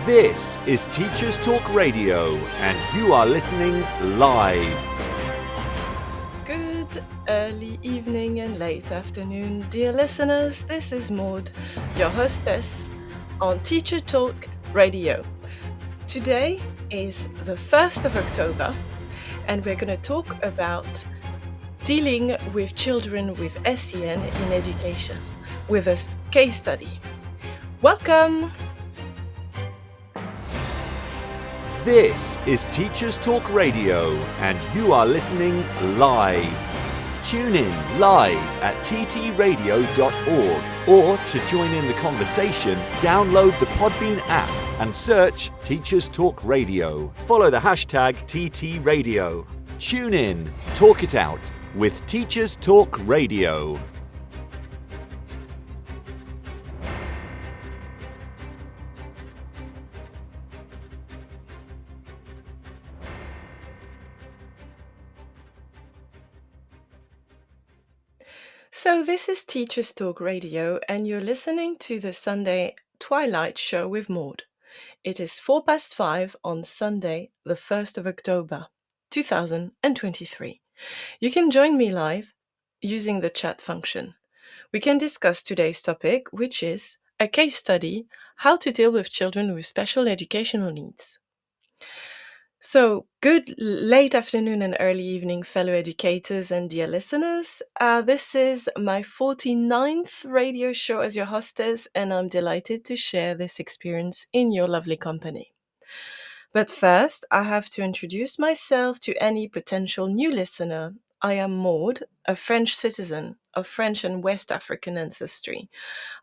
This is Teachers Talk Radio, and you are listening live. Good early evening and late afternoon, dear listeners. This is Maud, your hostess on Teacher Talk Radio. Today is the 1st of October, and we're going to talk about dealing with children with SEN in education with a case study. Welcome! This is Teachers Talk Radio, and you are listening live. Tune in live at ttradio.org, or to join in the conversation, download the Podbean app and search Teachers Talk Radio. Follow the hashtag TTRadio. Tune in, talk it out with Teachers Talk Radio. So this is Teachers Talk Radio, and you're listening to the Sunday Twilight show with Maud. It is 5:04 on Sunday, the 1st of October, 2023. You can join me live using the chat function. We can discuss today's topic, which is a case study, how to deal with children with special educational needs. So, good late afternoon and early evening, fellow educators and dear listeners. This is my 49th radio show as your hostess, and I'm delighted to share this experience in your lovely company. But first, I have to introduce myself to any potential new listener. I am Maud, a French citizen of French and West African ancestry.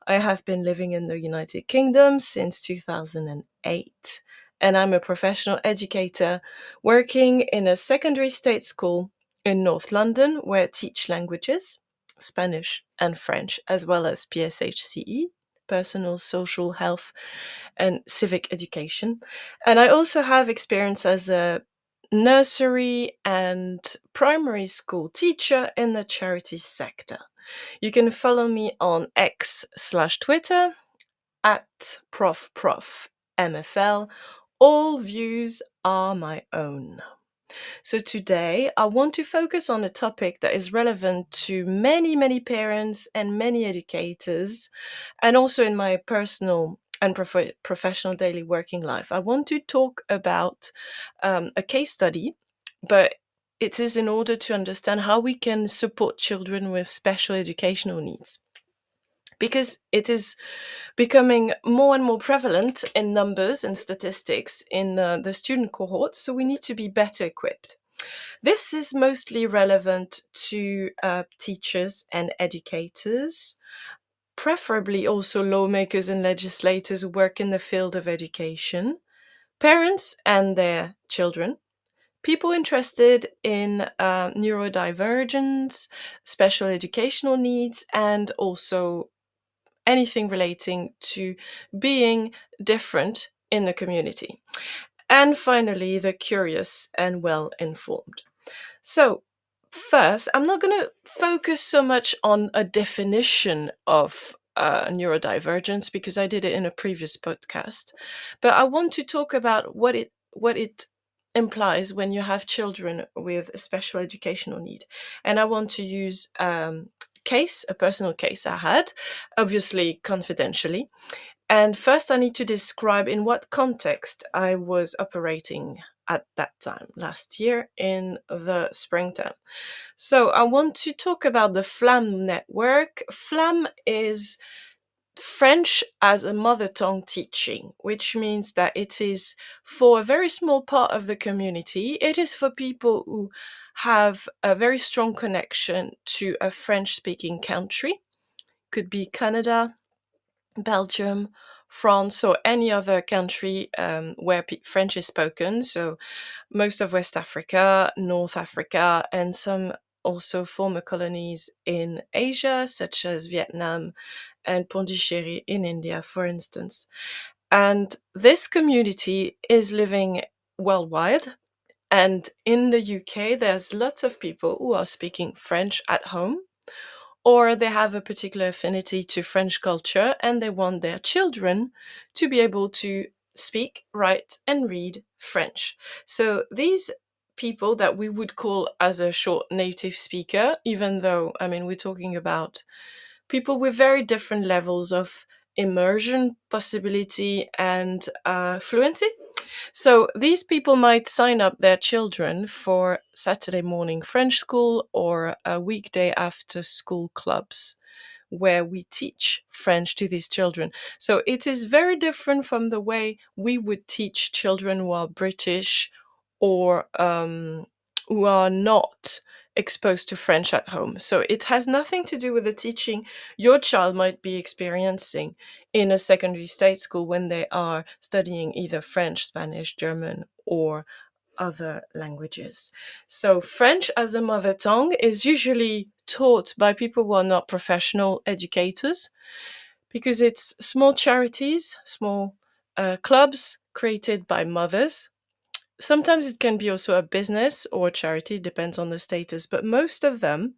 I have been living in the United Kingdom since 2008. And I'm a professional educator working in a secondary state school in North London where I teach languages, Spanish and French, as well as PSHCE, personal, social, health, and civic education. And I also have experience as a nursery and primary school teacher in the charity sector. You can follow me on X/Twitter at ProfMFL. All views are my own. So today I want to focus on a topic that is relevant to many, many parents and many educators, and also in my personal and professional daily working life. I want to talk about a case study, but it is in order to understand how we can support children with special educational needs. Because it is becoming more and more prevalent in numbers and statistics in the student cohort, so we need to be better equipped. This is mostly relevant to teachers and educators, preferably also lawmakers and legislators who work in the field of education, parents and their children, people interested in neurodivergence, special educational needs, and also anything relating to being different in the community. And finally, the curious and well-informed. So first, I'm not going to focus so much on a definition of neurodivergence because I did it in a previous podcast, but I want to talk about what it implies when you have children with a special educational need. And I want to use a personal case I had, obviously confidentially. And first I need to describe in what context I was operating at that time, last year in the springtime. So I want to talk about the FLAM network. FLAM is French as a mother tongue teaching, which means that it is for a very small part of the community. It is for people who have a very strong connection to a French-speaking country. Could be Canada, Belgium, France, or any other country where French is spoken. So most of West Africa, North Africa, and some also former colonies in Asia, such as Vietnam and Pondicherry in India, for instance. And this community is living worldwide. And in the UK, there's lots of people who are speaking French at home, or they have a particular affinity to French culture and they want their children to be able to speak, write, and read French. So these people that we would call as a short native speaker, even though, I mean, we're talking about people with very different levels of immersion, possibility, and fluency. So these people might sign up their children for Saturday morning French school or a weekday after school clubs where we teach French to these children. So it is very different from the way we would teach children who are British or who are not exposed to French at home. So it has nothing to do with the teaching your child might be experiencing in a secondary state school when they are studying either French, Spanish, German, or other languages. So French as a mother tongue is usually taught by people who are not professional educators because it's small charities, small clubs created by mothers. Sometimes it can be also a business or a charity, depends on the status, but most of them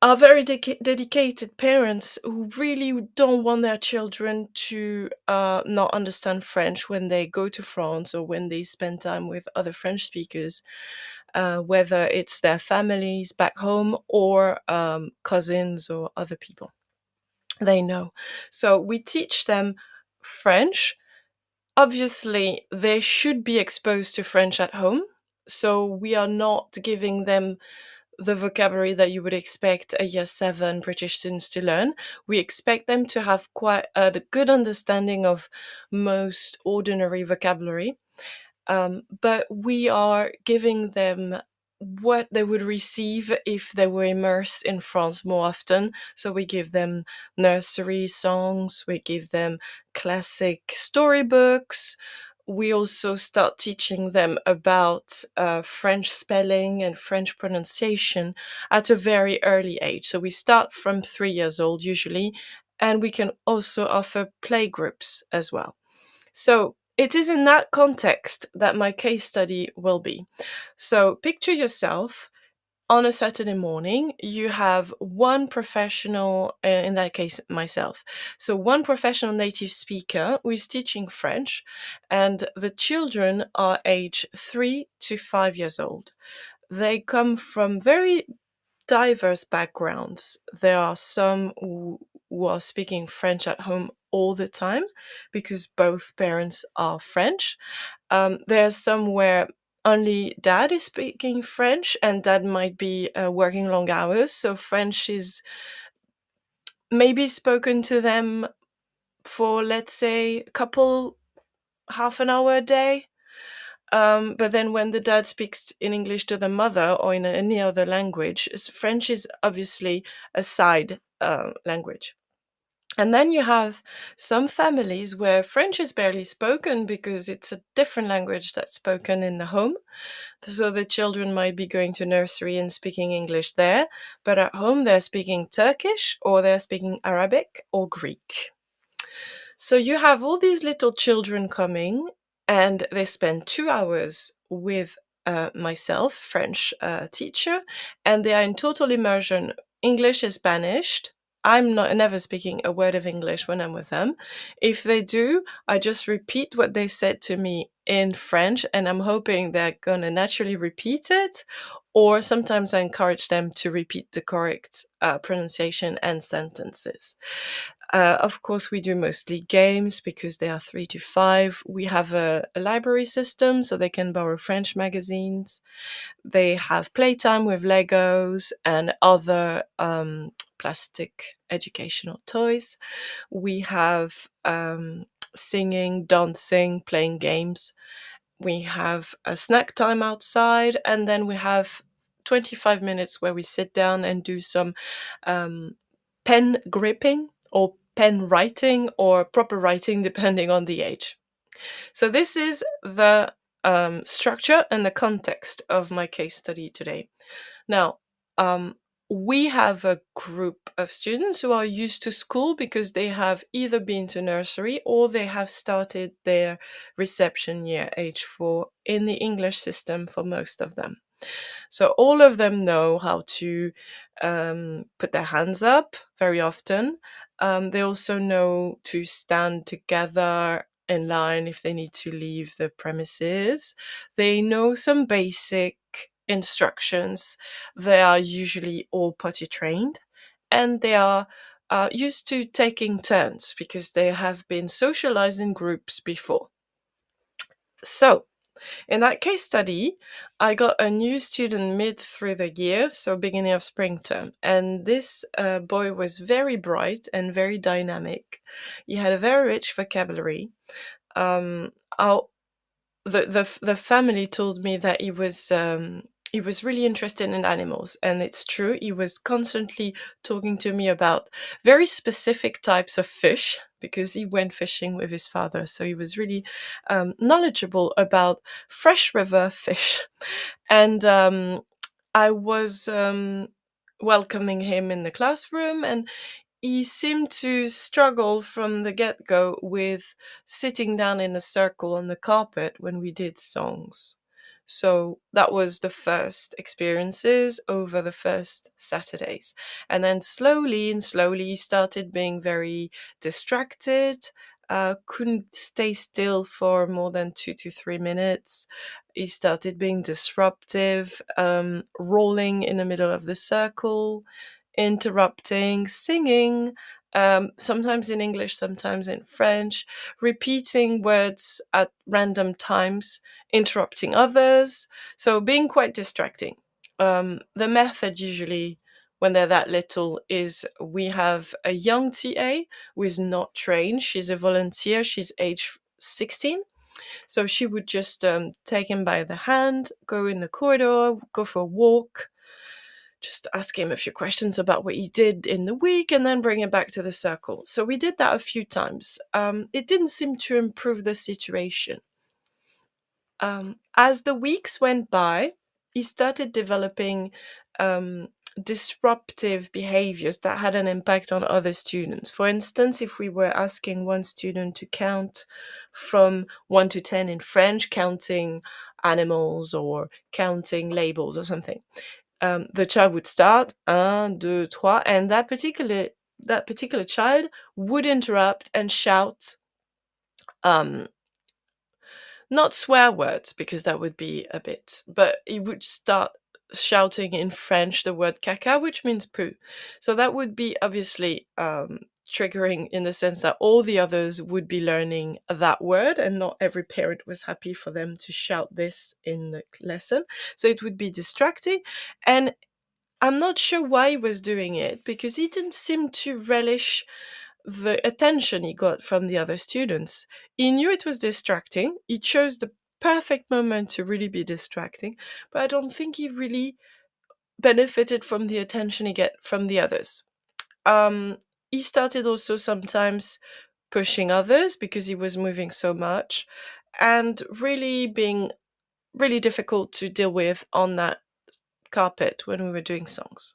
are very dedicated parents who really don't want their children to not understand French when they go to France or when they spend time with other French speakers, whether it's their families back home or cousins or other people they know. So we teach them French. Obviously, they should be exposed to French at home. So we are not giving them the vocabulary that you would expect a year seven British students to learn. We expect them to have quite a good understanding of most ordinary vocabulary. But we are giving them what they would receive if they were immersed in France more often. So we give them nursery songs, we give them classic storybooks. We also start teaching them about French spelling and French pronunciation at a very early age. So we start from 3 years old usually, and we can also offer play groups as well. So it is in that context that my case study will be. So picture yourself on a Saturday morning, you have one professional, in that case, myself. So one professional native speaker who is teaching French, and the children are age 3 to 5 years old. They come from very diverse backgrounds. There are some who are speaking French at home all the time because both parents are French. There's some where only dad is speaking French and dad might be working long hours. So French is maybe spoken to them for, let's say, a couple, half an hour a day. But then when the dad speaks in English to the mother or in any other language, French is obviously a side language. And then you have some families where French is barely spoken because it's a different language that's spoken in the home. So the children might be going to nursery and speaking English there, but at home they're speaking Turkish or they're speaking Arabic or Greek. So you have all these little children coming, and they spend 2 hours with myself, French teacher, and they are in total immersion. English is banished. I'm not never speaking a word of English when I'm with them. If they do, I just repeat what they said to me in French, and I'm hoping they're gonna naturally repeat it. Or sometimes I encourage them to repeat the correct pronunciation and sentences. Of course, we do mostly games because they are 3 to 5. We have a library system so they can borrow French magazines. They have playtime with Legos and other plastic educational toys. We have singing, dancing, playing games. We have a snack time outside, and then we have 25 minutes where we sit down and do some pen gripping or pen writing or proper writing, depending on the age. So, this is the structure and the context of my case study today. Now, we have a group of students who are used to school because they have either been to nursery or they have started their reception year, age 4, in the English system for most of them. So all of them know how to put their hands up very often. They also know to stand together in line if they need to leave the premises. They know some basic instructions. They are usually all potty trained, and they are used to taking turns because they have been socialized in groups before. So, in that case study, I got a new student mid through the year, so beginning of spring term. And this boy was very bright and very dynamic. He had a very rich vocabulary. Um, our, the family told me that he was really interested in animals, and it's true. He was constantly talking to me about very specific types of fish because he went fishing with his father, so he was really knowledgeable about freshriver fish. And I was welcoming him in the classroom, and he seemed to struggle from the get go with sitting down in a circle on the carpet when we did songs. So that was the first experiences over the first Saturdays. And then slowly and slowly he started being very distracted, couldn't stay still for more than 2 to 3 minutes. He started being disruptive, rolling in the middle of the circle, interrupting, singing, sometimes in English, sometimes in French, repeating words at random times, interrupting others. So being quite distracting. The method usually, when they're that little, is we have a young TA who is not trained. She's a volunteer. She's age 16. So she would just take him by the hand, go in the corridor, go for a walk, just ask him a few questions about what he did in the week, and then bring him back to the circle. So we did that a few times. It didn't seem to improve the situation. As the weeks went by, he started developing disruptive behaviors that had an impact on other students. For instance, if we were asking one student to count from 1 to 10 in French, counting animals or counting labels or something, the child would start 1, 2, 3, and that particular child would interrupt and shout, not swear words because that would be a bit, but he would start shouting in French the word caca, which means poo. So that would be obviously triggering in the sense that all the others would be learning that word, and not every parent was happy for them to shout this in the lesson. So it would be distracting, and I'm not sure why he was doing it because he didn't seem to relish the attention he got from the other students. He knew it was distracting. He chose the perfect moment to really be distracting, but I don't think he really benefited from the attention he get from the others. He started also sometimes pushing others because he was moving so much, and really being really difficult to deal with on that carpet when we were doing songs.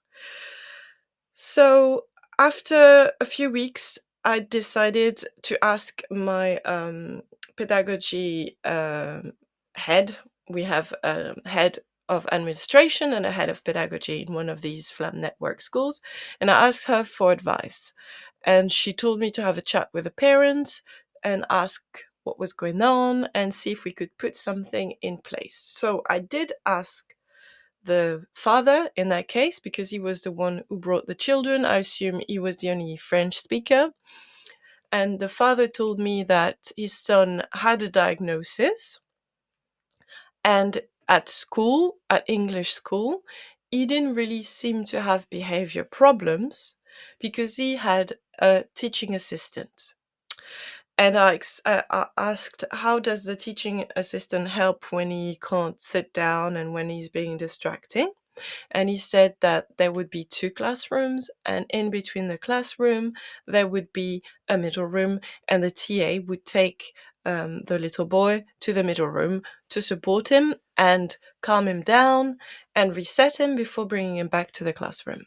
So after a few weeks, I decided to ask my pedagogy head. We have a head of administration and a head of pedagogy in one of these FLAM network schools, and I asked her for advice. And she told me to have a chat with the parents and ask what was going on and see if we could put something in place. So I did ask the father in that case because he was the one who brought the children. I assume he was the only French speaker. And the father told me that his son had a diagnosis, and at school, at English school, he didn't really seem to have behavior problems because he had a teaching assistant. And I asked, how does the teaching assistant help when he can't sit down and when he's being distracting? And he said that there would be 2 classrooms, and in between the classroom, there would be a middle room, and the TA would take the little boy to the middle room to support him and calm him down and reset him before bringing him back to the classroom.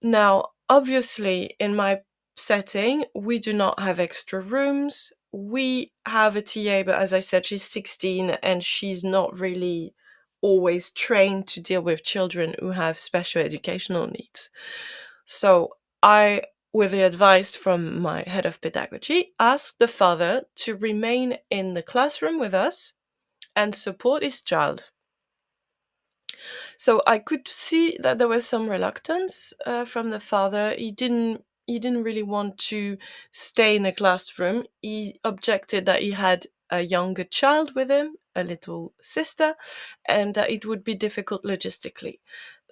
Now, obviously, in my setting, we do not have extra rooms. We have a TA, but as I said, she's 16 and she's not really always trained to deal with children who have special educational needs. So I with the advice from my head of pedagogy, asked the father to remain in the classroom with us and support his child. So I could see that there was some reluctance from the father. He didn't really want to stay in a classroom. He objected that he had a younger child with him, a little sister, and that it would be difficult logistically.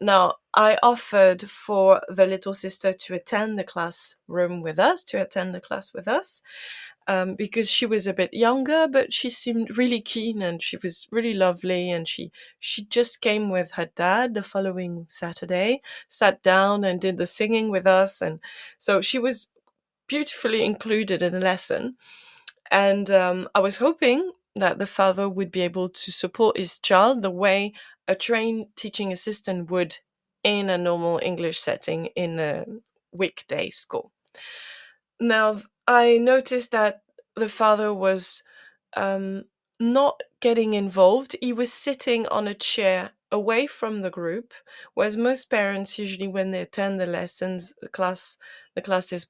Now, I offered for the little sister to attend the classroom with us, to attend the class with us, because she was a bit younger, but she seemed really keen and she was really lovely. And she just came with her dad the following Saturday, sat down and did the singing with us, and so she was beautifully included in the lesson. And I was hoping that the father would be able to support his child the way a trained teaching assistant would in a normal English setting in a weekday school. Now, I noticed that the father was um, not getting involved. He was sitting on a chair away from the group, whereas most parents usually, when they attend the lessons, the classes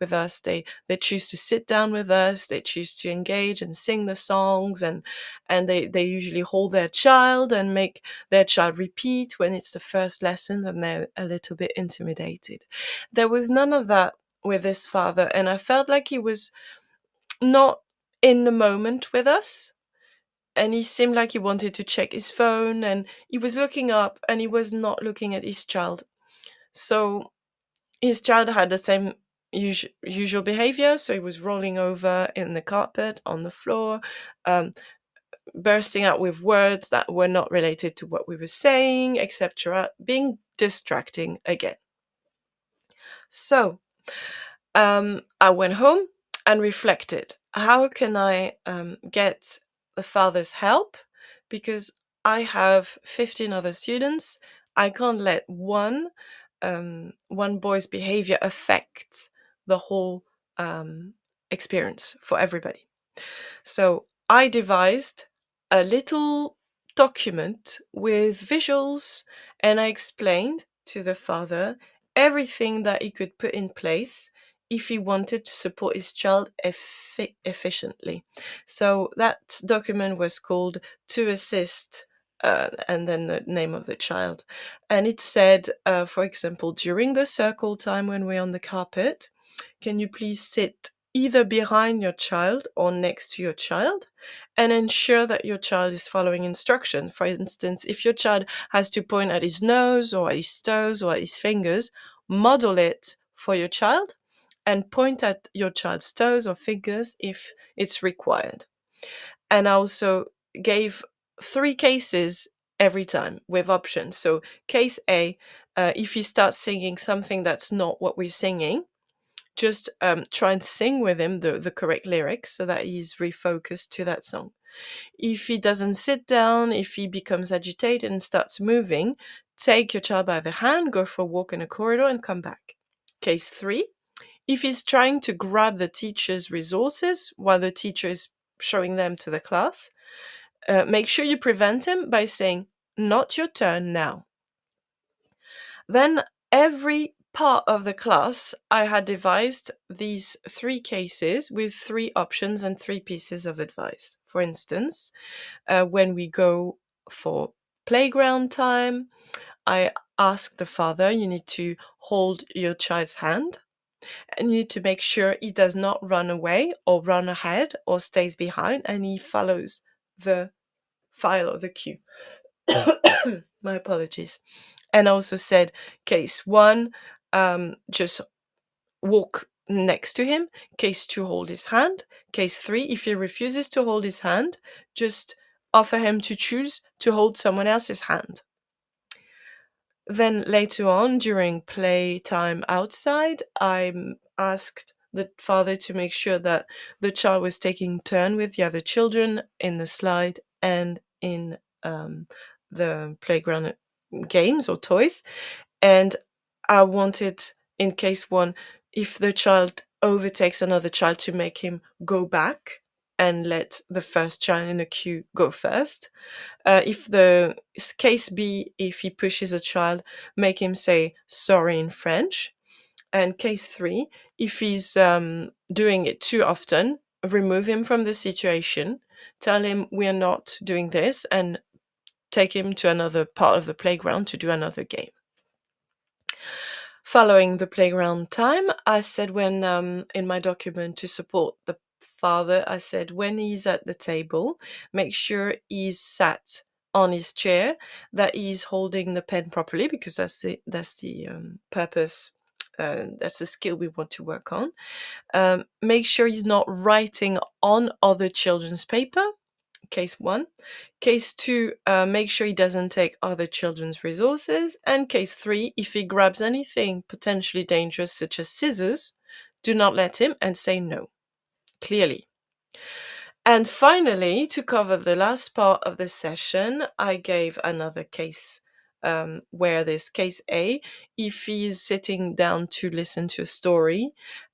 with us, they choose to sit down with us, they choose to engage and sing the songs, and they usually hold their child and make their child repeat when it's the first lesson, and they're a little bit intimidated. There was none of that with this father, and I felt like he was not in the moment with us, and he seemed like he wanted to check his phone, and he was looking up and he was not looking at his child. So his child had the same usual behavior, so he was rolling over in the carpet on the floor, um, bursting out with words that were not related to what we were saying, etc., being distracting again. So I went home and reflected. How can I get the father's help? Because I have 15 other students. I can't let one boy's behavior affect the whole experience for everybody. So I devised a little document with visuals, and I explained to the father everything that he could put in place if he wanted to support his child efficiently. So that document was called To Assist, and then the name of the child. And it said, for example, during the circle time when we're on the carpet, can you please sit either behind your child or next to your child and ensure that your child is following instruction? For instance, if your child has to point at his nose or at his toes or at his fingers, model it for your child and point at your child's toes or fingers if it's required. And I also gave 3 cases every time with options. So case A, if he starts singing something that's not what we're singing, just try and sing with him the correct lyrics so that he's refocused to that song. If he doesn't sit down, if he becomes agitated and starts moving, take your child by the hand, go for a walk in a corridor, and come back. Case 3, if he's trying to grab the teacher's resources while the teacher is showing them to the class, make sure you prevent him by saying, "Not your turn now." Then every part of the class, I had devised these 3 cases with 3 options and 3 pieces of advice. For instance, when we go for playground time, I asked the father, you need to hold your child's hand and you need to make sure he does not run away or run ahead or stays behind, and he follows the file or the cue. My apologies. And I also said, case 1, just walk next to him. Case 2, hold his hand. Case 3, if he refuses to hold his hand, just offer him to choose to hold someone else's hand. Then later on, during playtime outside, I asked the father to make sure that the child was taking turn with the other children in the slide and in the playground games or toys. And I wanted, in case 1, if the child overtakes another child, to make him go back and let the first child in the queue go first. If the case B, if he pushes a child, make him say sorry in French. And case 3, if he's doing it too often, remove him from the situation, tell him we're not doing this, and take him to another part of the playground to do another game. Following the playground time, I said when in my document to support the father, I said when he's at the table, make sure he's sat on his chair, that he's holding the pen properly, because that's the purpose. That's a skill we want to work on. Make sure he's not writing on other children's paper. Case 1. Case 2, make sure he doesn't take other children's resources. And case 3, if he grabs anything potentially dangerous, such as scissors, do not let him, and say no, clearly. And finally, to cover the last part of the session, I gave another case where this case A, if he's sitting down to listen to a story,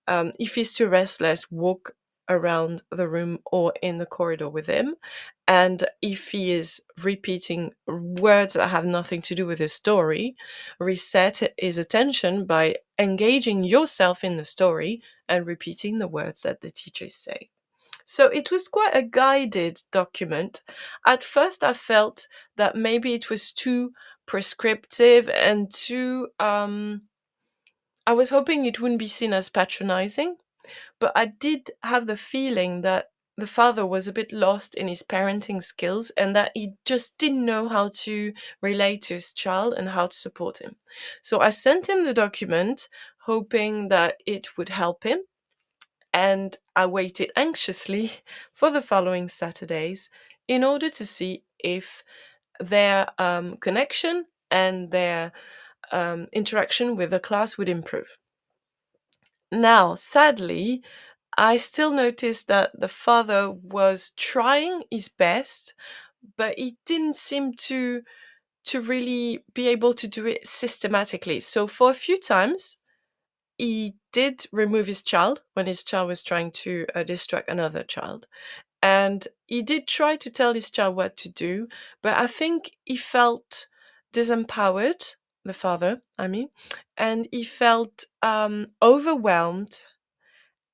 if he's too restless, walk around the room or in the corridor with him. And if he is repeating words that have nothing to do with his story, reset his attention by engaging yourself in the story and repeating the words that the teachers say. So it was quite a guided document. At first, I felt that maybe it was too prescriptive and too. I was hoping it wouldn't be seen as patronizing, but I did have the feeling that the father was a bit lost in his parenting skills and that he just didn't know how to relate to his child and how to support him. So I sent him the document, hoping that it would help him, and I waited anxiously for the following Saturdays in order to see if their connection and their interaction with the class would improve. Now, sadly, I still noticed that the father was trying his best, but he didn't seem to really be able to do it systematically. So for a few times, he did remove his child when his child was trying to distract another child. And he did try to tell his child what to do, but I think he felt disempowered, the father, I mean, and he felt overwhelmed,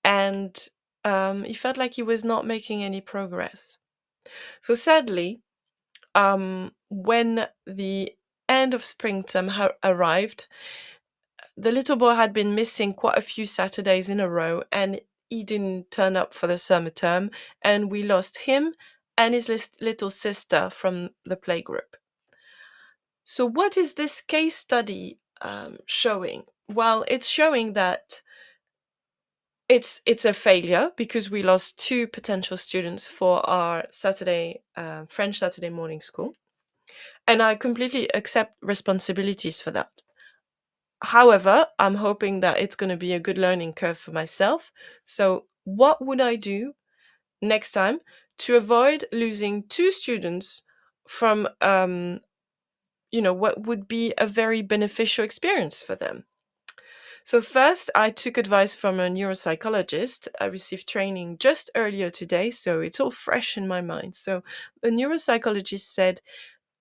and he felt like he was not making any progress. So sadly, when the end of springtime arrived, the little boy had been missing quite a few Saturdays in a row, and he didn't turn up for the summer term, and we lost him and his little sister from the playgroup. So what is this case study showing? Well, it's showing that it's a failure because we lost 2 potential students for our French Saturday morning school, and I completely accept responsibilities for that. However, I'm hoping that it's going to be a good learning curve for myself. So what would I do next time to avoid losing 2 students from what would be a very beneficial experience for them? So first, I took advice from a neuropsychologist. I received training just earlier today, so it's all fresh in my mind. So the neuropsychologist said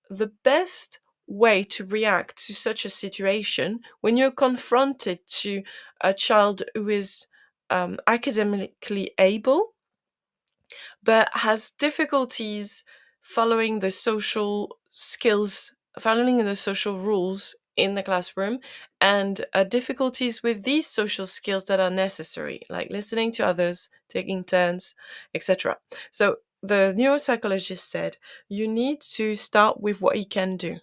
the best way to react to such a situation when you're confronted to a child who is academically able but has difficulties following the social skills, following the social rules in the classroom, and difficulties with these social skills that are necessary, like listening to others, taking turns, etc. So the neuropsychologist said you need to start with what he can do.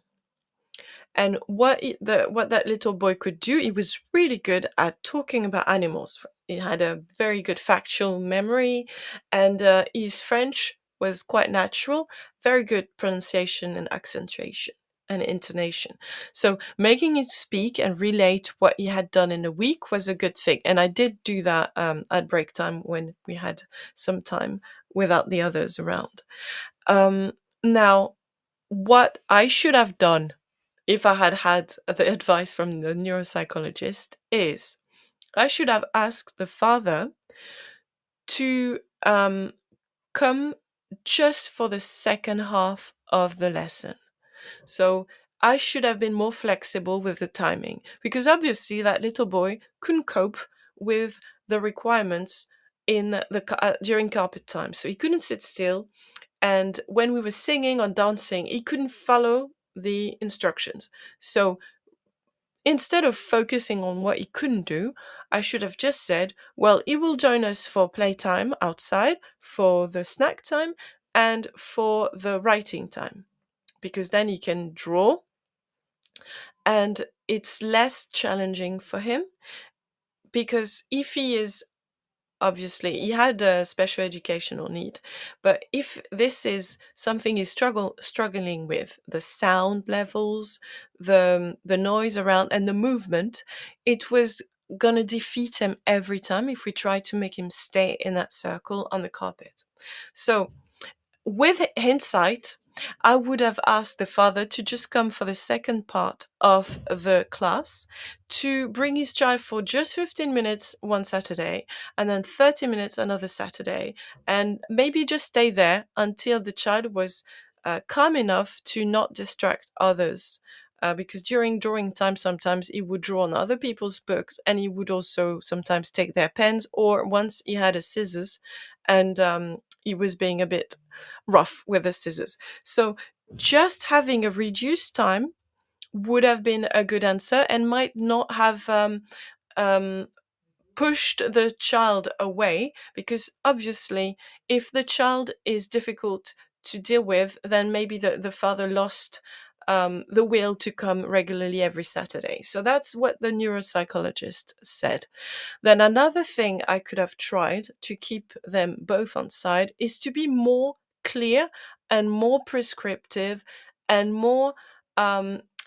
And what that little boy could do, he was really good at talking about animals. He had a very good factual memory, and his French was quite natural, very good pronunciation and accentuation and intonation. So making him speak and relate what he had done in a week was a good thing. And I did do that at break time when we had some time without the others around. Now, what I should have done if I had had the advice from the neuropsychologist is I should have asked the father to come just for the second half of the lesson. So I should have been more flexible with the timing, because obviously that little boy couldn't cope with the requirements during carpet time. So he couldn't sit still, and when we were singing or dancing, he couldn't follow the instructions. So instead of focusing on what he couldn't do, I should have just said, well, he will join us for playtime outside, for the snack time, and for the writing time, because then he can draw and it's less challenging for him. Because if he is, obviously he had a special educational need, but if this is something he's struggling with, the sound levels, the noise around and the movement, it was gonna defeat him every time if we try to make him stay in that circle on the carpet. So with hindsight, I would have asked the father to just come for the second part of the class, to bring his child for just 15 minutes one Saturday and then 30 minutes another Saturday, and maybe just stay there until the child was calm enough to not distract others. Because during drawing time, sometimes he would draw on other people's books, and he would also sometimes take their pens, or once he had a scissors and he was being a bit rough with the scissors. So just having a reduced time would have been a good answer, and might not have um, pushed the child away, because obviously if the child is difficult to deal with, then maybe the father lost the will to come regularly every Saturday. So that's what the neuropsychologist said. Then another thing I could have tried to keep them both on side is to be more clear and more prescriptive and more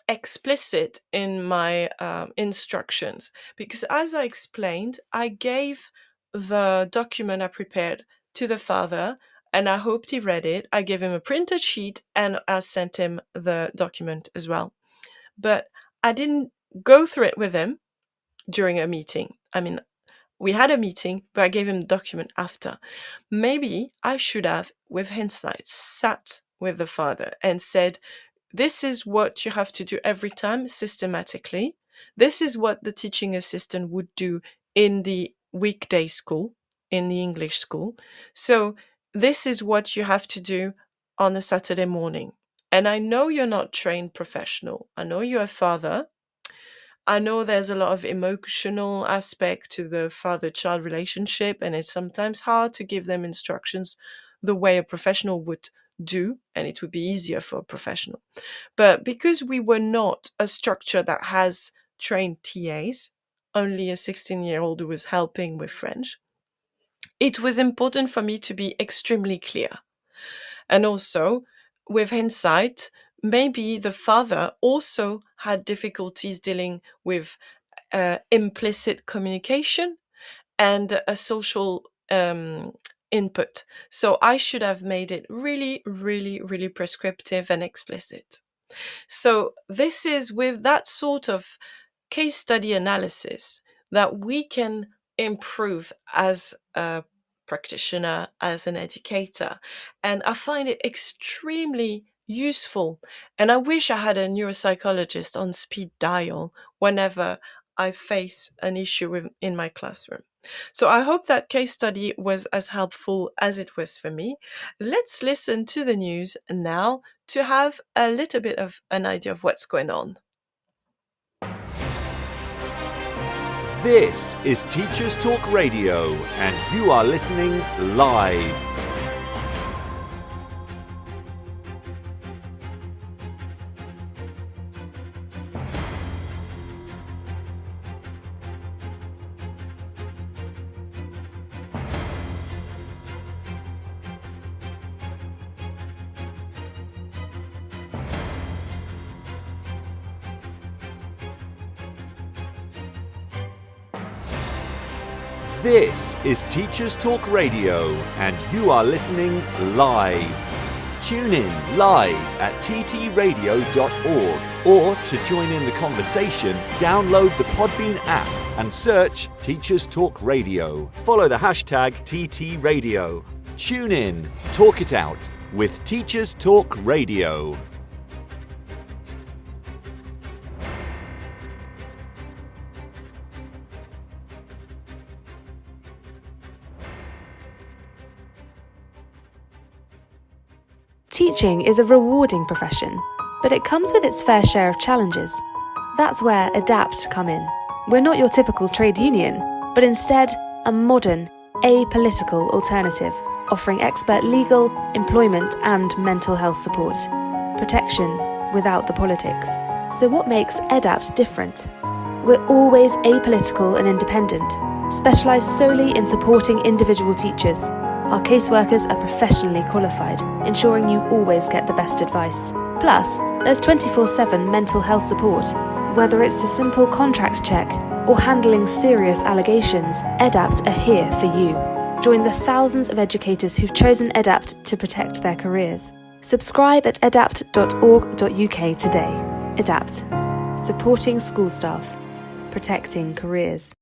explicit in my instructions. Because as I explained, I gave the document I prepared to the father, and I hoped he read it. I gave him a printed sheet and I sent him the document as well. But I didn't go through it with him during a meeting. I mean, we had a meeting, but I gave him the document after. Maybe I should have, with hindsight, sat with the father and said, this is what you have to do every time systematically. This is what the teaching assistant would do in the weekday school, in the English school. So this is what you have to do on a Saturday morning. And I know you're not trained professional. I know you're a father. I know there's a lot of emotional aspect to the father-child relationship, and it's sometimes hard to give them instructions the way a professional would do, and it would be easier for a professional. But because we were not a structure that has trained TAs, only a 16-year-old who was helping with French, it was important for me to be extremely clear. And also, with hindsight, maybe the father also had difficulties dealing with implicit communication and a social input. So I should have made it really, really, really prescriptive and explicit. So this is with that sort of case study analysis that we can improve as a practitioner, as an educator. And I find it extremely useful. And I wish I had a neuropsychologist on speed dial whenever I face an issue in my classroom. So I hope that case study was as helpful as it was for me. Let's listen to the news now to have a little bit of an idea of what's going on. This is Teachers Talk Radio, and you are listening live. This is Teachers Talk Radio, and you are listening live. Tune in live at ttradio.org, or to join in the conversation, download the Podbean app and search Teachers Talk Radio. Follow the hashtag TTRadio. Tune in, talk it out with Teachers Talk Radio. Teaching is a rewarding profession, but it comes with its fair share of challenges. That's where ADAPT come in. We're not your typical trade union, but instead a modern, apolitical alternative, offering expert legal, employment and mental health support. Protection without the politics. So what makes ADAPT different? We're always apolitical and independent, specialised solely in supporting individual teachers. Our caseworkers are professionally qualified, ensuring you always get the best advice. Plus, there's 24/7 mental health support. Whether it's a simple contract check or handling serious allegations, ADAPT are here for you. Join the thousands of educators who've chosen ADAPT to protect their careers. Subscribe at adapt.org.uk today. ADAPT. Supporting school staff. Protecting careers.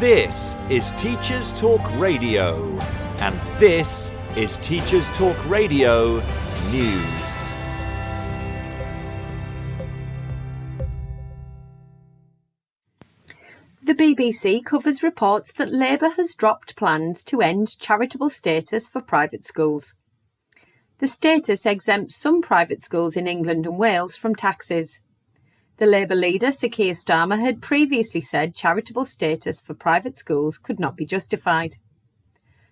This is Teachers Talk Radio, and this is Teachers Talk Radio News. The BBC covers reports that Labour has dropped plans to end charitable status for private schools. The status exempts some private schools in England and Wales from taxes. The Labour leader, Sir Keir Starmer, had previously said charitable status for private schools could not be justified.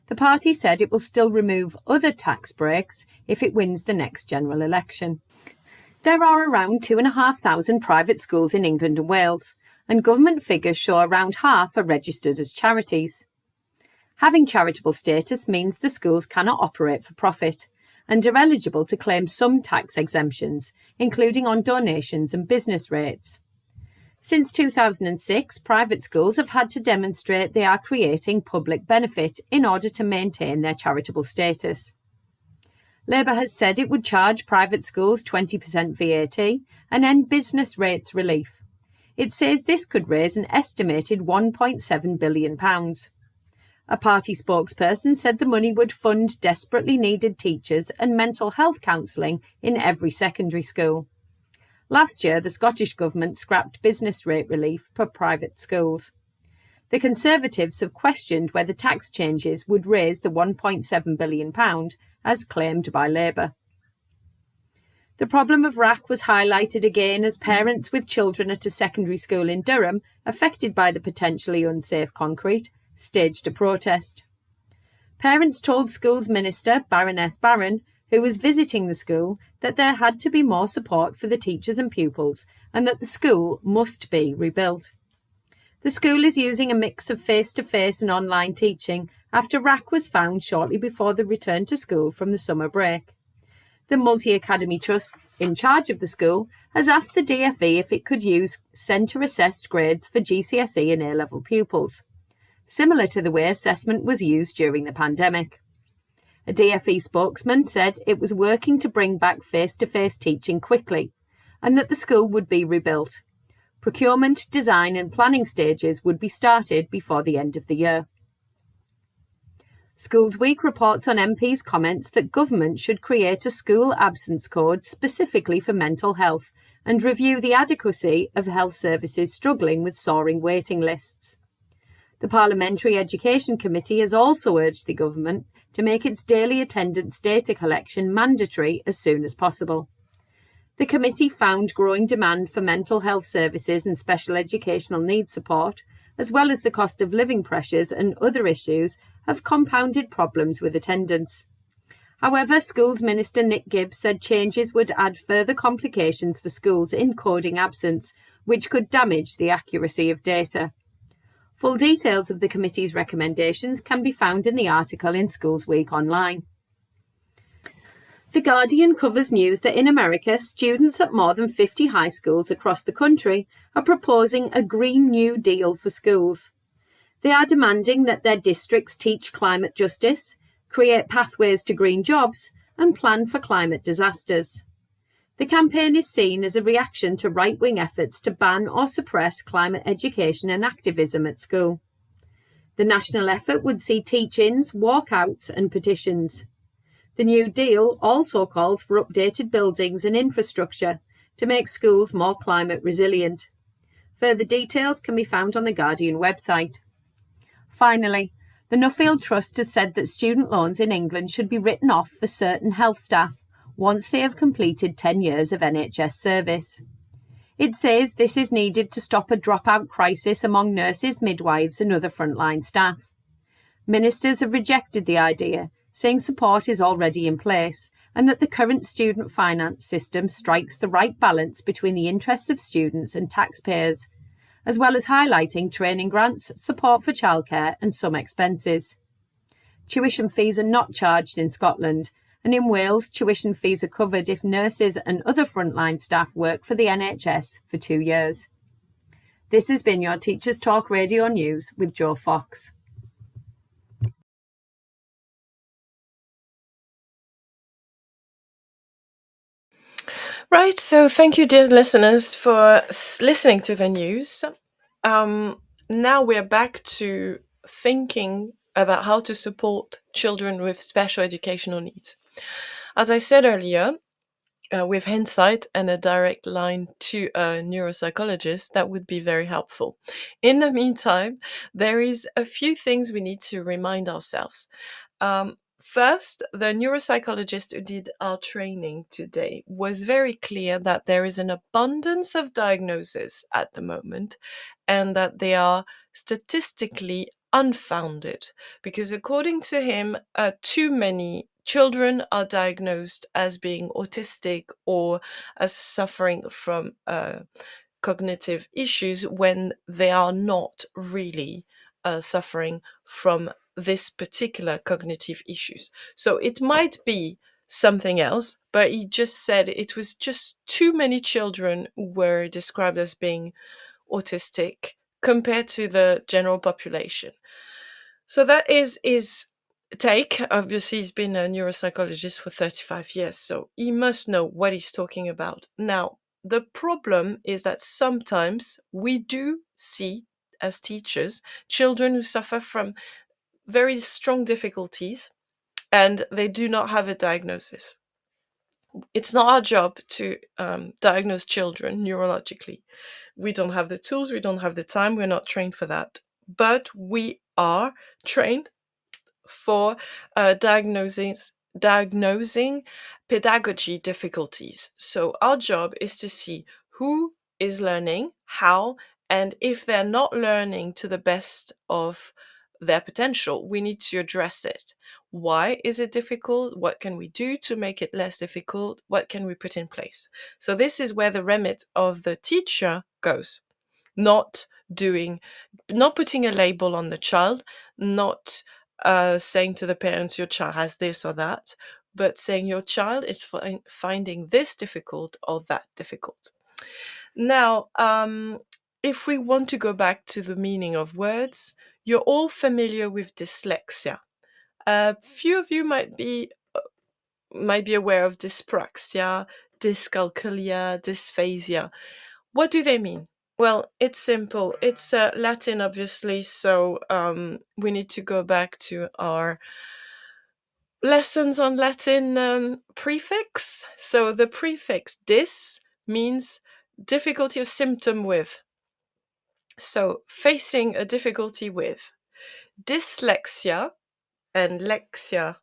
The party said it will still remove other tax breaks if it wins the next general election. There are around 2,500 private schools in England and Wales, and government figures show around half are registered as charities. Having charitable status means the schools cannot operate for profit and are eligible to claim some tax exemptions, including on donations and business rates. Since 2006, private schools have had to demonstrate they are creating public benefit in order to maintain their charitable status. Labour has said it would charge private schools 20% VAT and end business rates relief. It says this could raise an estimated £1.7 billion. A party spokesperson said the money would fund desperately needed teachers and mental health counselling in every secondary school. Last year, the Scottish Government scrapped business rate relief for private schools. The Conservatives have questioned whether tax changes would raise the £1.7 billion, as claimed by Labour. The problem of RAAC was highlighted again as parents with children at a secondary school in Durham, affected by the potentially unsafe concrete, staged a protest. Parents told Schools Minister Baroness Barron, who was visiting the school, that there had to be more support for the teachers and pupils and that the school must be rebuilt. The school is using a mix of face-to-face and online teaching after RAAC was found shortly before the return to school from the summer break. The Multi-Academy Trust, in charge of the school, has asked the DfE if it could use centre-assessed grades for GCSE and A-level pupils, similar to the way assessment was used during the pandemic. A DfE spokesman said it was working to bring back face-to-face teaching quickly and that the school would be rebuilt. Procurement, design and planning stages would be started before the end of the year. Schools Week reports on MPs' comments that government should create a school absence code specifically for mental health and review the adequacy of health services struggling with soaring waiting lists. The Parliamentary Education Committee has also urged the government to make its daily attendance data collection mandatory as soon as possible. The committee found growing demand for mental health services and special educational needs support, as well as the cost of living pressures and other issues, have compounded problems with attendance. However, Schools Minister Nick Gibbs said changes would add further complications for schools in coding absence, which could damage the accuracy of data. Full details of the committee's recommendations can be found in the article in Schools Week online. The Guardian covers news that in America, students at more than 50 high schools across the country are proposing a Green New Deal for schools. They are demanding that their districts teach climate justice, create pathways to green jobs, and plan for climate disasters. The campaign is seen as a reaction to right-wing efforts to ban or suppress climate education and activism at school. The national effort would see teach-ins, walkouts and petitions. The New Deal also calls for updated buildings and infrastructure to make schools more climate resilient. Further details can be found on the Guardian website. Finally, The Nuffield Trust has said that student loans in England should be written off for certain health staff once they have completed 10 years of NHS service. It says this is needed to stop a dropout crisis among nurses, midwives and other frontline staff. Ministers have rejected the idea, saying support is already in place and that the current student finance system strikes the right balance between the interests of students and taxpayers, as well as highlighting training grants, support for childcare and some expenses. Tuition fees are not charged in Scotland, and in Wales, tuition fees are covered if nurses and other frontline staff work for the NHS for 2 years. This has been your Teachers Talk Radio News with Jo Fox. Right, so thank you, dear listeners, for listening to the news. Now we're back to thinking about how to support children with special educational needs. As I said earlier, with hindsight and a direct line to a neuropsychologist, that would be very helpful. In the meantime, there is a few things we need to remind ourselves. First, the neuropsychologist who did our training today was very clear that there is an abundance of diagnoses at the moment and that they are statistically unfounded because according to him, too many children are diagnosed as being autistic or as suffering from cognitive issues when they are not really suffering from this particular cognitive issues. So it might be something else, but he just said it was just too many children who were described as being autistic compared to the general population. So that is his take. Obviously, he's been a neuropsychologist for 35 years, so he must know what he's talking about. Now, the problem is that sometimes we do see, as teachers, children who suffer from very strong difficulties and they do not have a diagnosis. It's not our job to diagnose children neurologically. We don't have the tools, we don't have the time, we're not trained for that. But we are trained for diagnosing pedagogy difficulties. So our job is to see who is learning, how, and if they're not learning to the best of their potential, we need to address it. Why is it difficult? What can we do to make it less difficult? What can we put in place? So this is where the remit of the teacher goes. Not putting a label on the child, not saying to the parents your child has this or that, but saying your child is finding this difficult or that difficult. Now, if we want to go back to the meaning of words, you're all familiar with dyslexia. A few of you might be aware of dyspraxia, dyscalculia, dysphasia. What do they mean? Well, it's simple. It's Latin, obviously, so we need to go back to our lessons on Latin prefix. So the prefix dys means difficulty or symptom with. So facing a difficulty with. Dyslexia, and lexia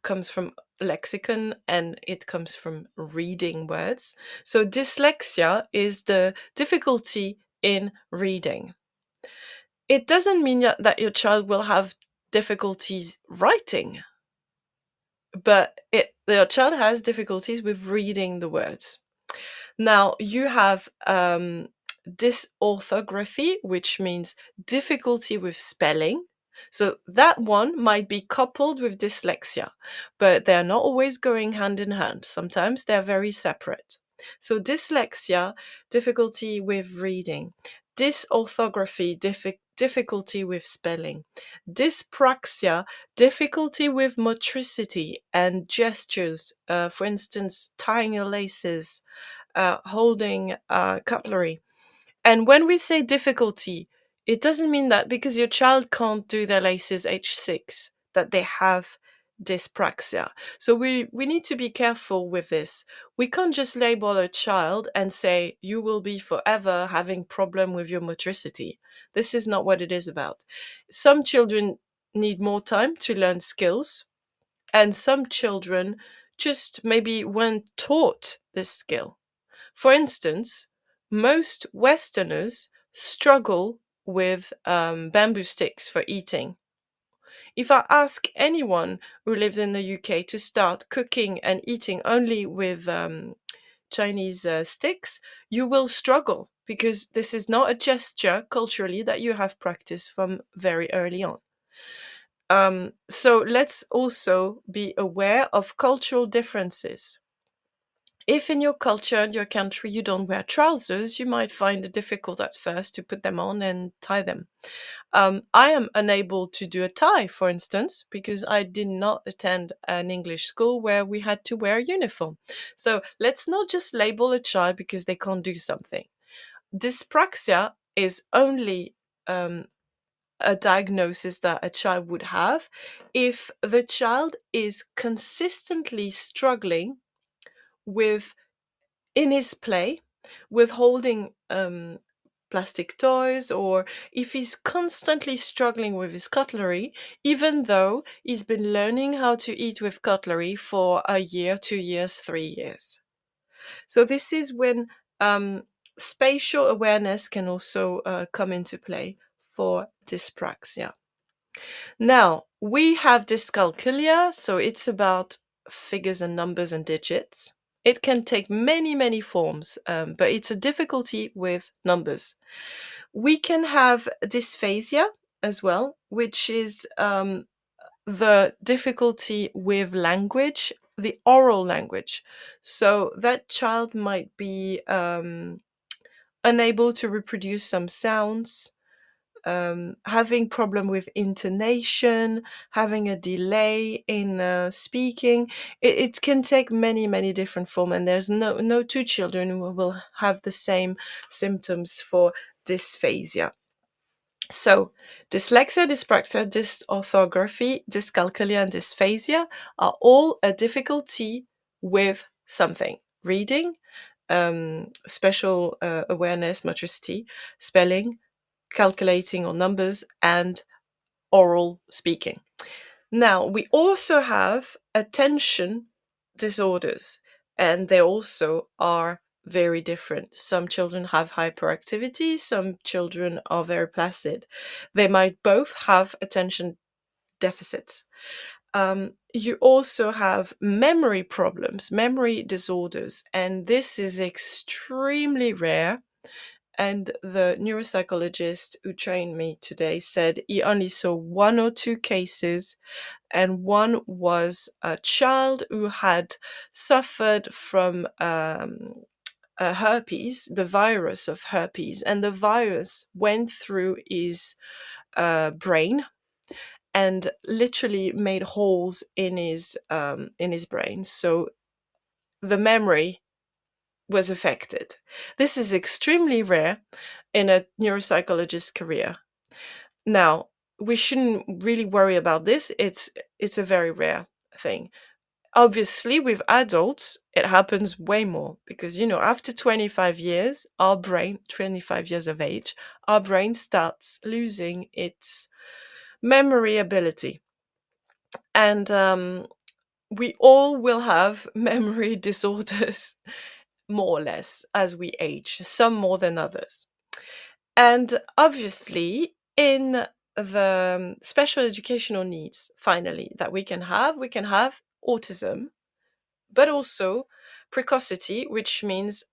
comes from lexicon and it comes from reading words. So dyslexia is the difficulty in reading. It doesn't mean that your child will have difficulties writing, but your child has difficulties with reading the words. Now, you have dysorthography, which means difficulty with spelling. So that one might be coupled with dyslexia, but they're not always going hand in hand. Sometimes they're very separate. So dyslexia, difficulty with reading. Dysorthography, difficulty with spelling. Dyspraxia, difficulty with motricity and gestures. For instance, tying your laces, holding cutlery. And when we say difficulty, it doesn't mean that because your child can't do their laces age 6, that they have dyspraxia. So we need to be careful with this. We can't just label a child and say, you will be forever having problem with your motricity. This is not what it is about. Some children need more time to learn skills, and some children just maybe weren't taught this skill. For instance, most Westerners struggle with bamboo sticks for eating. If I ask anyone who lives in the UK to start cooking and eating only with Chinese sticks, you will struggle because this is not a gesture culturally that you have practiced from very early on. So let's also be aware of cultural differences. If in your culture and your country you don't wear trousers, you might find it difficult at first to put them on and tie them. I am unable to do a tie, for instance, because I did not attend an English school where we had to wear a uniform. So let's not just label a child because they can't do something. Dyspraxia is only a diagnosis that a child would have if the child is consistently struggling with, in his play, with holding plastic toys, or if he's constantly struggling with his cutlery, even though he's been learning how to eat with cutlery for a year, 2 years, 3 years. So this is when spatial awareness can also come into play for dyspraxia. Now, we have dyscalculia, so it's about figures and numbers and digits. It can take many, many forms, but it's a difficulty with numbers. We can have dysphasia as well, which is the difficulty with language, the oral language. So that child might be unable to reproduce some sounds, having problem with intonation, having a delay in speaking. It can take many, many different forms, and there's no two children who will have the same symptoms for dysphasia. So dyslexia, dyspraxia, dysorthography, dyscalculia, and dysphasia are all a difficulty with something. Reading, special awareness, motricity, spelling, calculating or numbers, and oral speaking. Now, we also have attention disorders, and they also are very different. Some children have hyperactivity, some children are very placid. They might both have attention deficits. You also have memory problems, memory disorders, and this is extremely rare. And the neuropsychologist who trained me today said he only saw 1 or 2 cases, and one was a child who had suffered from herpes, the virus of herpes, and the virus went through his brain and literally made holes in his brain. So the memory was affected. This is extremely rare in a neuropsychologist's career. Now, we shouldn't really worry about this. It's a very rare thing. Obviously, with adults, it happens way more because, after 25 years, 25 years of age, our brain starts losing its memory ability. And we all will have memory disorders, more or less, as we age, some more than others. And obviously, in the special educational needs, finally, that we can have autism, but also precocity, which means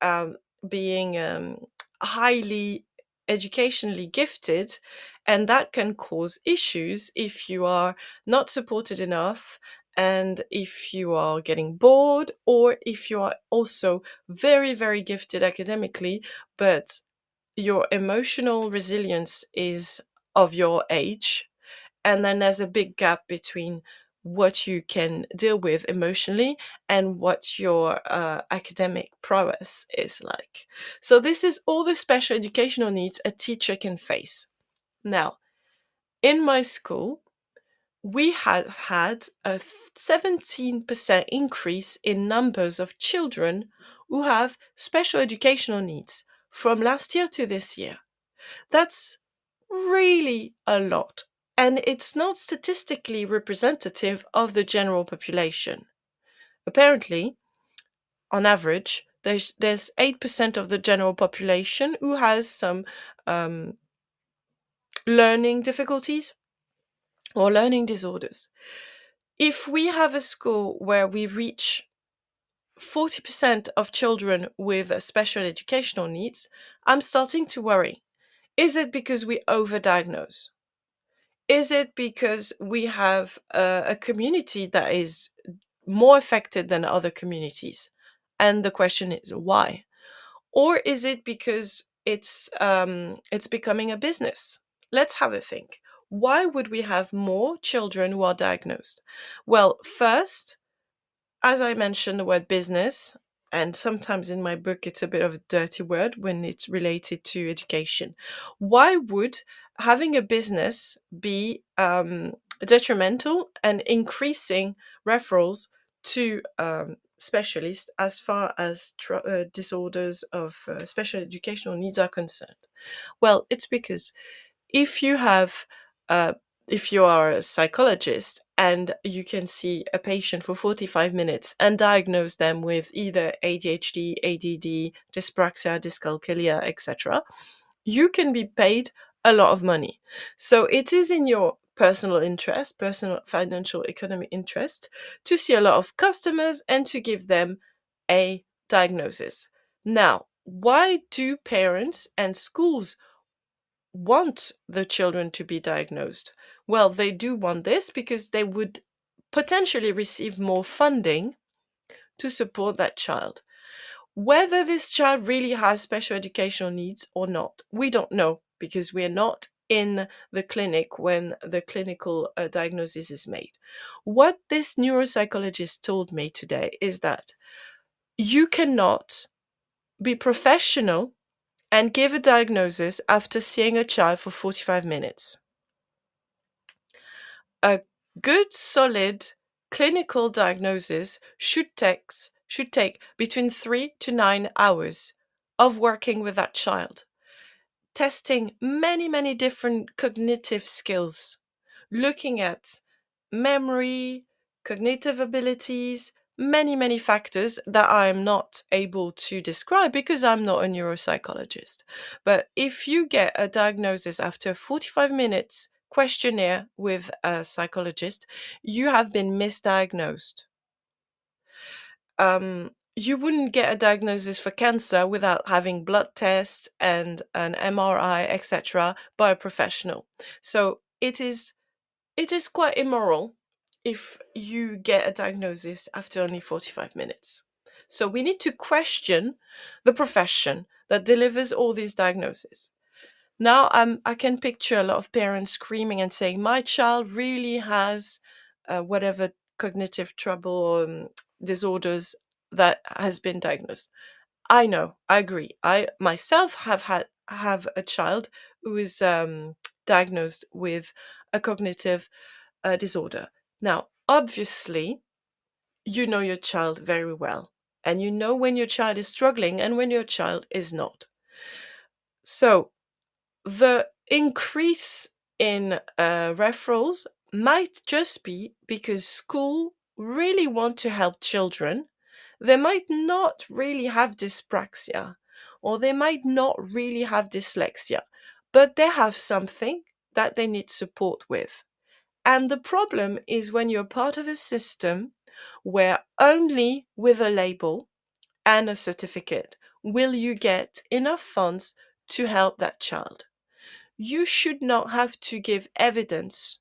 being highly educationally gifted, and that can cause issues if you are not supported enough, and if you are getting bored, or if you are also very, very gifted academically, but your emotional resilience is of your age, and then there's a big gap between what you can deal with emotionally and what your academic prowess is like. So this is all the special educational needs a teacher can face. Now, in my school, we have had a 17% increase in numbers of children who have special educational needs from last year to this year. That's really a lot. and it's not statistically representative of the general population. Apparently, on average, there's 8% of the general population who has some learning difficulties or learning disorders. If we have a school where we reach 40% of children with special educational needs, I'm starting to worry. Is it because we overdiagnose? Is it because we have a community that is more affected than other communities? And the question is why? Or is it because it's becoming a business? Let's have a think. Why would we have more children who are diagnosed? Well, first, as I mentioned, the word business, and sometimes in my book it's a bit of a dirty word when it's related to education. Why would having a business be detrimental and increasing referrals to specialists as far as disorders of special educational needs are concerned? Well, it's because if you have if you are a psychologist and you can see a patient for 45 minutes and diagnose them with either ADHD, ADD, dyspraxia, dyscalculia, etc., you can be paid a lot of money. So it is in your personal interest, personal financial economic interest, to see a lot of customers and to give them a diagnosis. Now, why do parents and schools want the children to be diagnosed? Well, they do want this because they would potentially receive more funding to support that child. Whether this child really has special educational needs or not, we don't know because we are not in the clinic when the clinical diagnosis is made. What this neuropsychologist told me today is that you cannot be professional and give a diagnosis after seeing a child for 45 minutes. A good, solid clinical diagnosis should take between 3 to 9 hours of working with that child, testing many, many different cognitive skills, looking at memory, cognitive abilities, many, many factors that I'm not able to describe because I'm not a neuropsychologist. But if you get a diagnosis after 45 minutes questionnaire with a psychologist, you have been misdiagnosed. You wouldn't get a diagnosis for cancer without having blood tests and an MRI, etc., by a professional. So it is quite immoral if you get a diagnosis after only 45 minutes. So we need to question the profession that delivers all these diagnoses. Now I can picture a lot of parents screaming and saying, my child really has whatever cognitive trouble or disorders that has been diagnosed. I know, I agree. I myself have a child who is diagnosed with a cognitive disorder. Now, obviously, you know your child very well, and you know when your child is struggling and when your child is not. So, the increase in referrals might just be because school really want to help children. They might not really have dyspraxia, or they might not really have dyslexia, but they have something that they need support with. And the problem is when you're part of a system where only with a label and a certificate will you get enough funds to help that child. You should not have to give evidence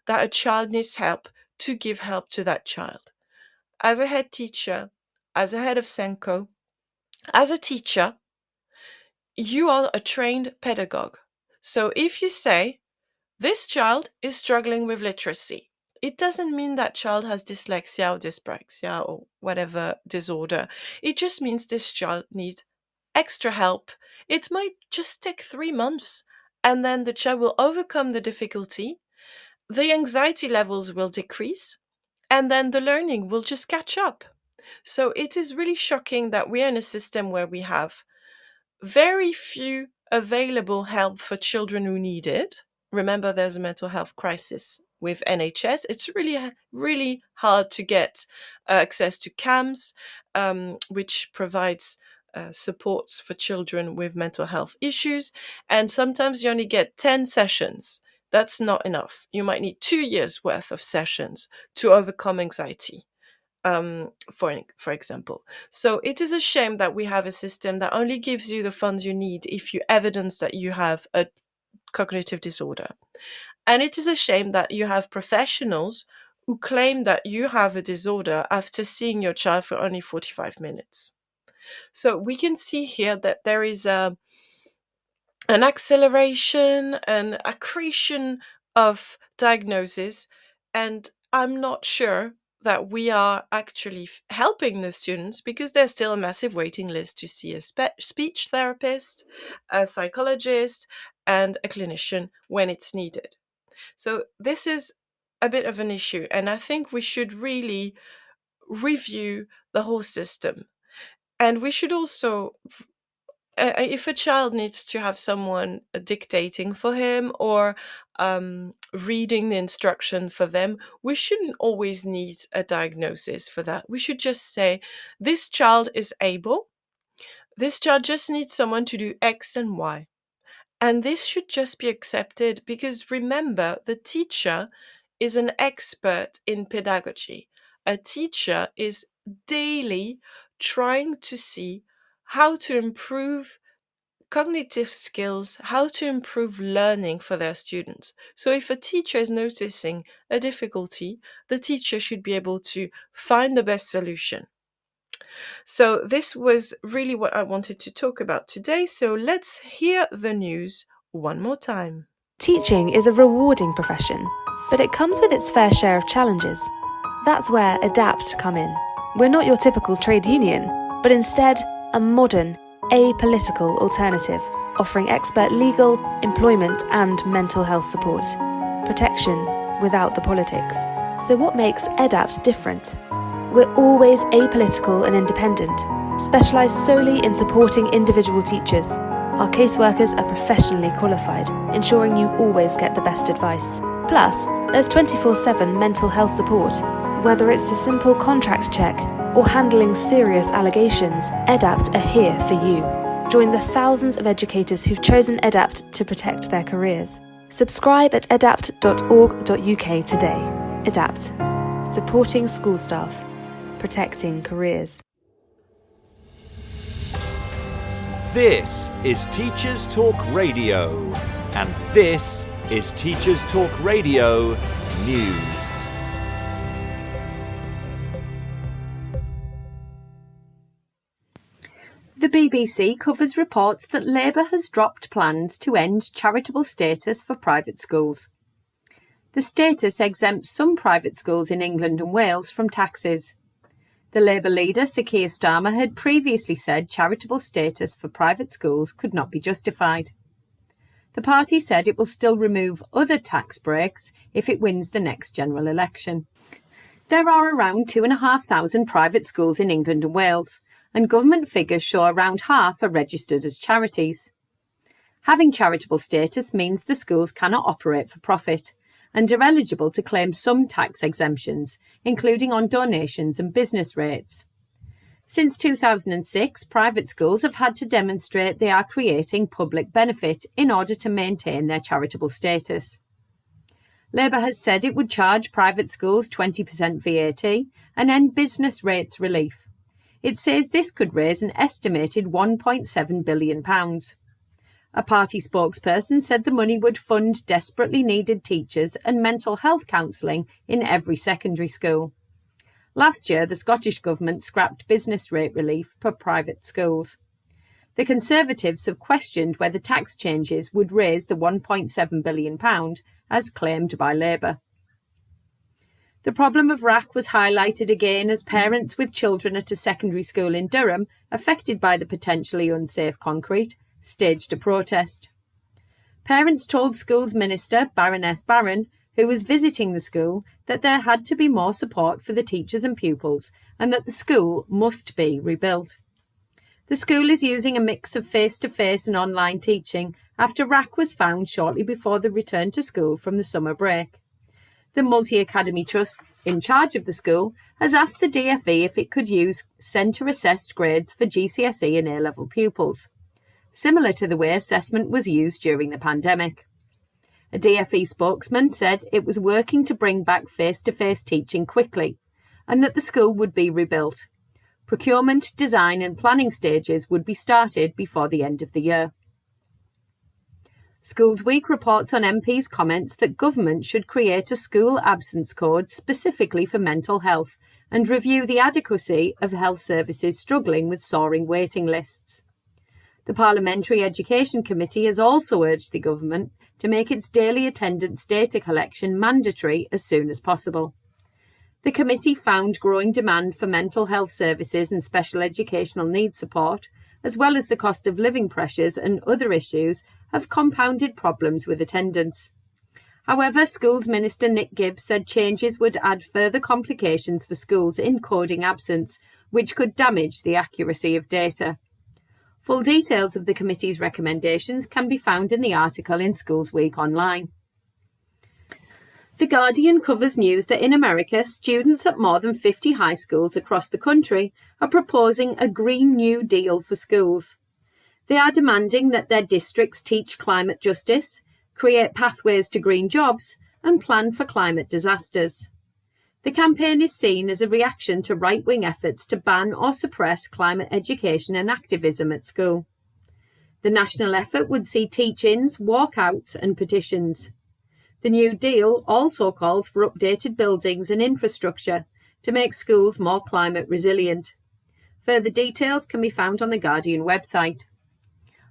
that a child needs help to give help to that child. As a head teacher, as a head of Senko, as a teacher, you are a trained pedagogue. So if you say, this child is struggling with literacy, it doesn't mean that child has dyslexia or dyspraxia or whatever disorder. It just means this child needs extra help. It might just take 3 months, and then the child will overcome the difficulty, the anxiety levels will decrease, and then the learning will just catch up. So it is really shocking that we are in a system where we have very few available help for children who need it, remember there's a mental health crisis with NHS. It's really hard to get access to CAMS, which provides supports for children with mental health issues. And sometimes you only get 10 sessions. That's not enough. You might need 2 years worth of sessions to overcome anxiety, for example. So it is a shame that we have a system that only gives you the funds you need if you evidence that you have a cognitive disorder. And it is a shame that you have professionals who claim that you have a disorder after seeing your child for only 45 minutes. So we can see here that there is an acceleration, an accretion of diagnosis, and I'm not sure that we are actually helping the students, because there's still a massive waiting list to see a speech therapist, a psychologist, and a clinician when it's needed. So this is a bit of an issue, and I think we should really review the whole system. And we should also, if a child needs to have someone dictating for him or reading the instruction for them, we shouldn't always need a diagnosis for that. We should just say, this child is able, this child just needs someone to do X and Y. And this should just be accepted, because remember, the teacher is an expert in pedagogy. A teacher is daily trying to see how to improve cognitive skills, how to improve learning for their students. So if a teacher is noticing a difficulty, the teacher should be able to find the best solution. So this was really what I wanted to talk about today. So let's hear the news one more time. Teaching is a rewarding profession, but it comes with its fair share of challenges. That's where ADAPT come in. We're not your typical trade union, but instead a modern, apolitical alternative, offering expert legal, employment and mental health support. Protection without the politics. So what makes ADAPT different? We're always apolitical and independent, specialised solely in supporting individual teachers. Our caseworkers are professionally qualified, ensuring you always get the best advice. Plus, there's 24/7 mental health support. Whether it's a simple contract check or handling serious allegations, ADAPT are here for you. Join the thousands of educators who've chosen ADAPT to protect their careers. Subscribe at adapt.org.uk today. ADAPT. Supporting school staff. Protecting careers. This is Teachers Talk Radio, and this is Teachers Talk Radio News. The BBC covers reports that Labour has dropped plans to end charitable status for private schools. The status exempts some private schools in England and Wales from taxes. The Labour leader, Sir Keir Starmer, had previously said charitable status for private schools could not be justified. The party said it will still remove other tax breaks if it wins the next general election. There are around 2,500 private schools in England and Wales, and government figures show around half are registered as charities. Having charitable status means the schools cannot operate for profit and are eligible to claim some tax exemptions, including on donations and business rates. Since 2006, private schools have had to demonstrate they are creating public benefit in order to maintain their charitable status. Labour has said it would charge private schools 20% VAT and end business rates relief. It says this could raise an estimated £1.7 billion. A party spokesperson said the money would fund desperately needed teachers and mental health counselling in every secondary school. Last year, the Scottish Government scrapped business rate relief for private schools. The Conservatives have questioned whether tax changes would raise the £1.7 billion, as claimed by Labour. The problem of RAC was highlighted again as parents with children at a secondary school in Durham, affected by the potentially unsafe concrete, staged a protest. Parents told Schools Minister Baroness Barron, who was visiting the school, that there had to be more support for the teachers and pupils and that the school must be rebuilt. The school is using a mix of face-to-face and online teaching after RAC was found shortly before the return to school from the summer break. The Multi-Academy Trust in charge of the school has asked the DfE if it could use centre-assessed grades for GCSE and A-level pupils, similar to the way assessment was used during the pandemic. A DfE spokesman said it was working to bring back face-to-face teaching quickly and that the school would be rebuilt. Procurement, design and planning stages would be started before the end of the year. Schools Week reports on MPs' comments that government should create a school absence code specifically for mental health and review the adequacy of health services struggling with soaring waiting lists. The Parliamentary Education Committee has also urged the government to make its daily attendance data collection mandatory as soon as possible. The committee found growing demand for mental health services and special educational needs support, as well as the cost of living pressures and other issues, have compounded problems with attendance. However, Schools Minister Nick Gibbs said changes would add further complications for schools in coding absence, which could damage the accuracy of data. Full details of the committee's recommendations can be found in the article in Schools Week online. The Guardian covers news that in America, students at more than 50 high schools across the country are proposing a Green New Deal for schools. They are demanding that their districts teach climate justice, create pathways to green jobs, and plan for climate disasters. The campaign is seen as a reaction to right-wing efforts to ban or suppress climate education and activism at school. The national effort would see teach-ins, walkouts, and petitions. The New Deal also calls for updated buildings and infrastructure to make schools more climate resilient. Further details can be found on the Guardian website.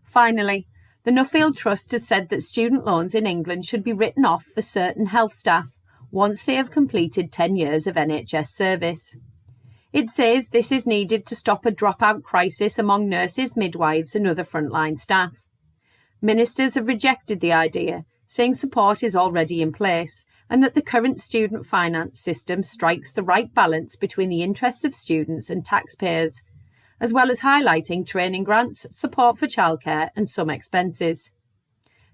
Finally, the Nuffield Trust has said that student loans in England should be written off for certain health staff once they have completed 10 years of NHS service. It says this is needed to stop a dropout crisis among nurses, midwives and other frontline staff. Ministers have rejected the idea, saying support is already in place and that the current student finance system strikes the right balance between the interests of students and taxpayers, as well as highlighting training grants, support for childcare and some expenses.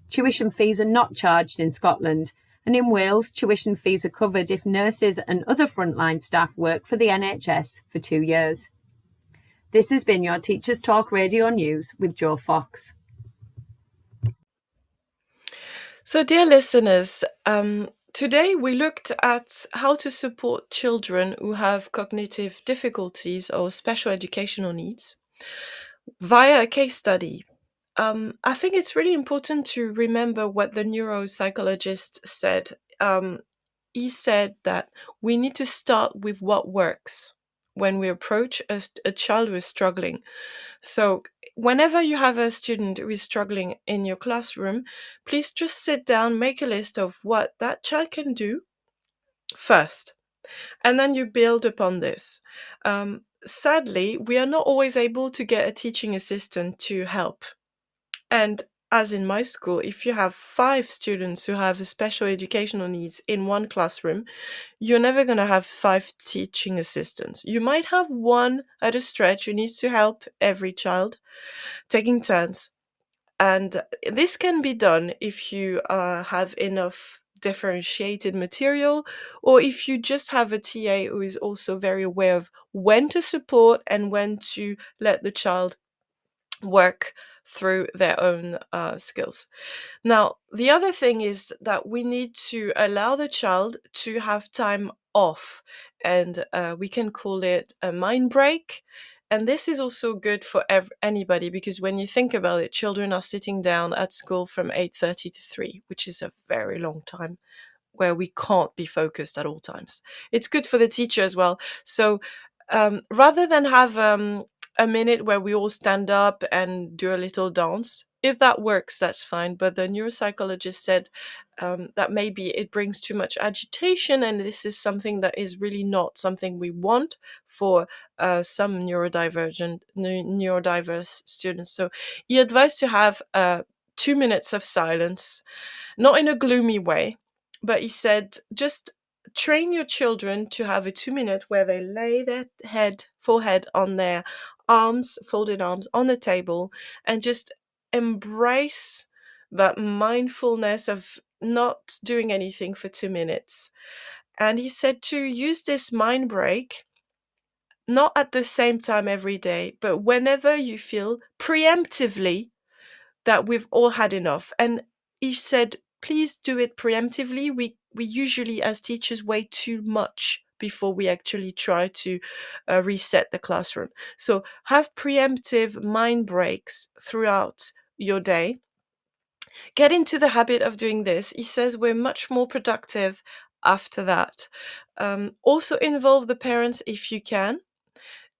Tuition fees are not charged in Scotland, and in Wales, tuition fees are covered if nurses and other frontline staff work for the NHS for 2 years. This has been your Teachers Talk Radio News with Jo Fox. So, dear listeners, today we looked at how to support children who have cognitive difficulties or special educational needs via a case study. I think it's really important to remember what the neuropsychologist said. He said that we need to start with what works when we approach a child who is struggling. So whenever you have a student who is struggling in your classroom, please just sit down, make a list of what that child can do first, and then you build upon this. Sadly, we are not always able to get a teaching assistant to help. And as in my school, if you have 5 students who have special educational needs in one classroom, you're never going to have 5 teaching assistants. You might have one at a stretch who needs to help every child, taking turns. And this can be done if you have enough differentiated material, or if you just have a TA who is also very aware of when to support and when to let the child work through their own skills. Now, the other thing is that we need to allow the child to have time off, and we can call it a mind break. And this is also good for anybody, because when you think about it, children are sitting down at school from 8:30 to 3, which is a very long time where we can't be focused at all times. It's good for the teacher as well. So rather than have a minute where we all stand up and do a little dance, if that works, that's fine. But the neuropsychologist said that maybe it brings too much agitation, and this is something that is really not something we want for some neurodiverse students. So he advised to have 2 minutes of silence, not in a gloomy way, but he said just train your children to have a 2-minute where they lay their forehead on their folded arms on the table, and just embrace that mindfulness of not doing anything for 2 minutes. And he said to use this mind break not at the same time every day, but whenever you feel preemptively that we've all had enough. And he said, please do it preemptively. We usually, as teachers, wait too much before we actually try to reset the classroom. So have preemptive mind breaks throughout your day. Get into the habit of doing this. He says we're much more productive after that. Also involve the parents if you can.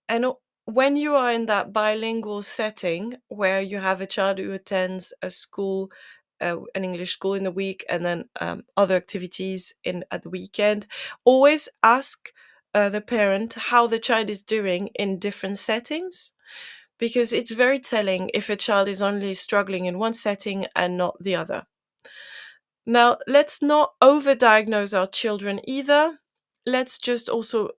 And when you are in that bilingual setting where you have a child who attends a school, an English school in the week, and then other activities at the weekend, always ask the parent how the child is doing in different settings, because it's very telling if a child is only struggling in one setting and not the other. Now, let's not overdiagnose our children either. Let's just also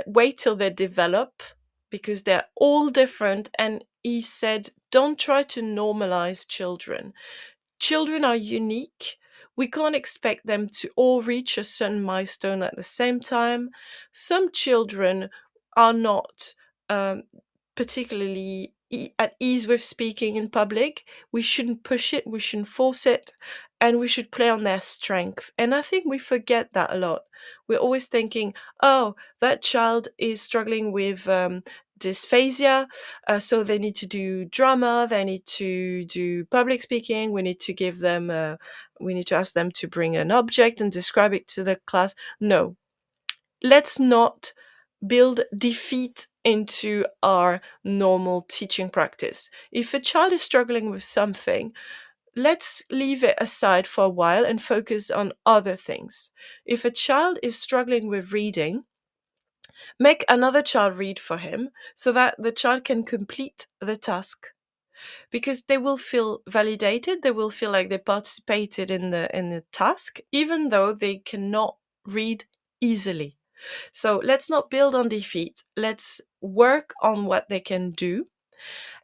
wait till they develop, because they're all different. And he said, don't try to normalize children. Children are unique. We can't expect them to all reach a certain milestone at the same time. Some children are not particularly at ease with speaking in public. We shouldn't push it, we shouldn't force it, and we should play on their strength. And I think we forget that a lot. We're always thinking, oh, that child is struggling with dysphasia, so they need to do drama, they need to do public speaking, we need to give them, we need to ask them to bring an object and describe it to the class. No, let's not build defeat into our normal teaching practice. If a child is struggling with something, let's leave it aside for a while and focus on other things. If a child is struggling with reading, make another child read for him so that the child can complete the task, because they will feel validated, they will feel like they participated in the task, even though they cannot read easily. So let's not build on defeat. Let's work on what they can do.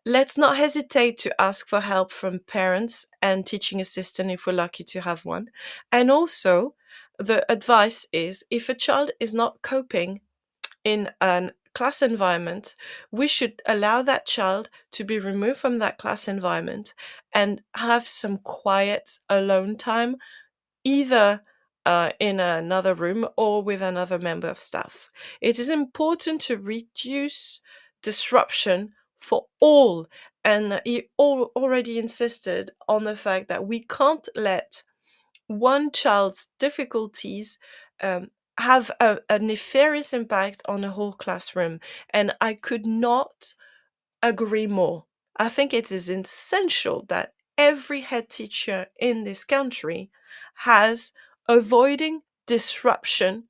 Let's not hesitate to ask for help from parents and teaching assistant if we're lucky to have one. And also, the advice is if a child is not coping in a class environment, we should allow that child to be removed from that class environment and have some quiet alone time, either in another room or with another member of staff. It is important to reduce disruption for all. And he already insisted on the fact that we can't let one child's difficulties have a nefarious impact on the whole classroom. And I could not agree more. I think it is essential that every head teacher in this country has avoiding disruption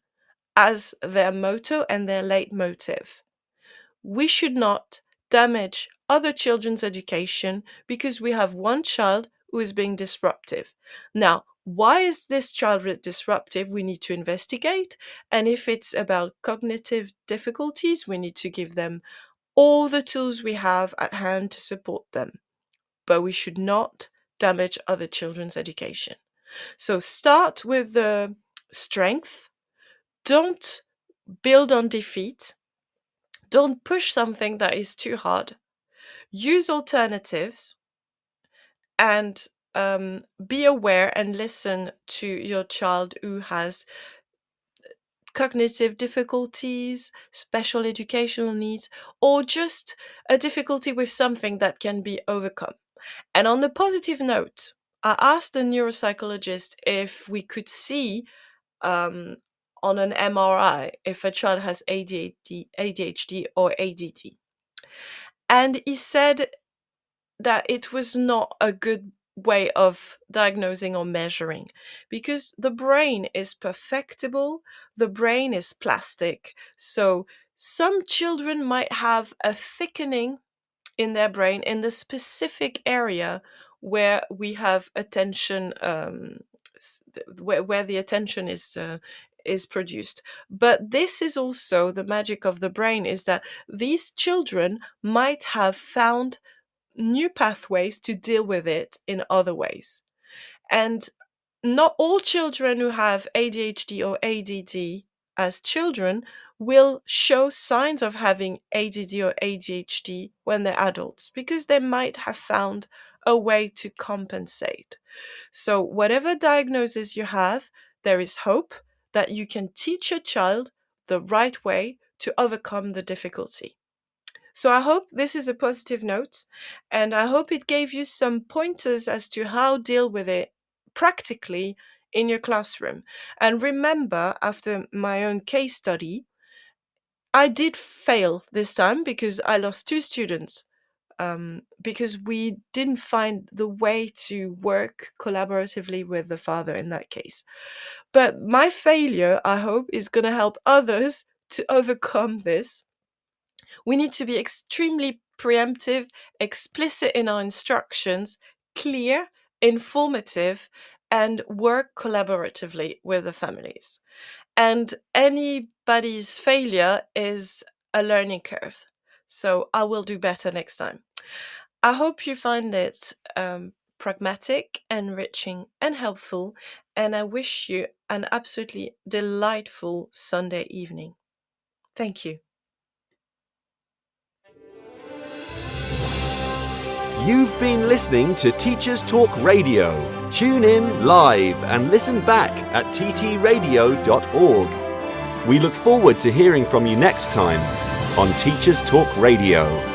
as their motto and their leitmotif. We should not damage other children's education because we have one child who is being disruptive. Now, why is this child disruptive? We need to investigate. And if it's about cognitive difficulties, we need to give them all the tools we have at hand to support them. But we should not damage other children's education. So start with the strength. Don't build on defeat. Don't push something that is too hard. Use alternatives, and be aware and listen to your child who has cognitive difficulties, special educational needs, or just a difficulty with something that can be overcome. And on the positive note, I asked the neuropsychologist if we could see on an MRI if a child has ADHD or ADD. And he said that it was not a good way of diagnosing or measuring, because the brain is perfectible, the brain is plastic. So some children might have a thickening in their brain in the specific area where we have attention, where the attention is produced. But this is also the magic of the brain, is that these children might have found new pathways to deal with it in other ways. And not all children who have ADHD or ADD as children will show signs of having ADD or ADHD when they're adults, because they might have found a way to compensate. So whatever diagnosis you have, there is hope that you can teach your child the right way to overcome the difficulty. So I hope this is a positive note, and I hope it gave you some pointers as to how deal with it practically in your classroom. And remember, after my own case study, I did fail this time because I lost 2 students, because we didn't find the way to work collaboratively with the father in that case. But my failure, I hope, is going to help others to overcome this. We need to be extremely preemptive, explicit in our instructions, clear, informative, and work collaboratively with the families. And anybody's failure is a learning curve. So I will do better next time. I hope you find it pragmatic, enriching, and helpful. And I wish you an absolutely delightful Sunday evening. Thank you. You've been listening to Teachers Talk Radio. Tune in live and listen back at ttradio.org. We look forward to hearing from you next time on Teachers Talk Radio.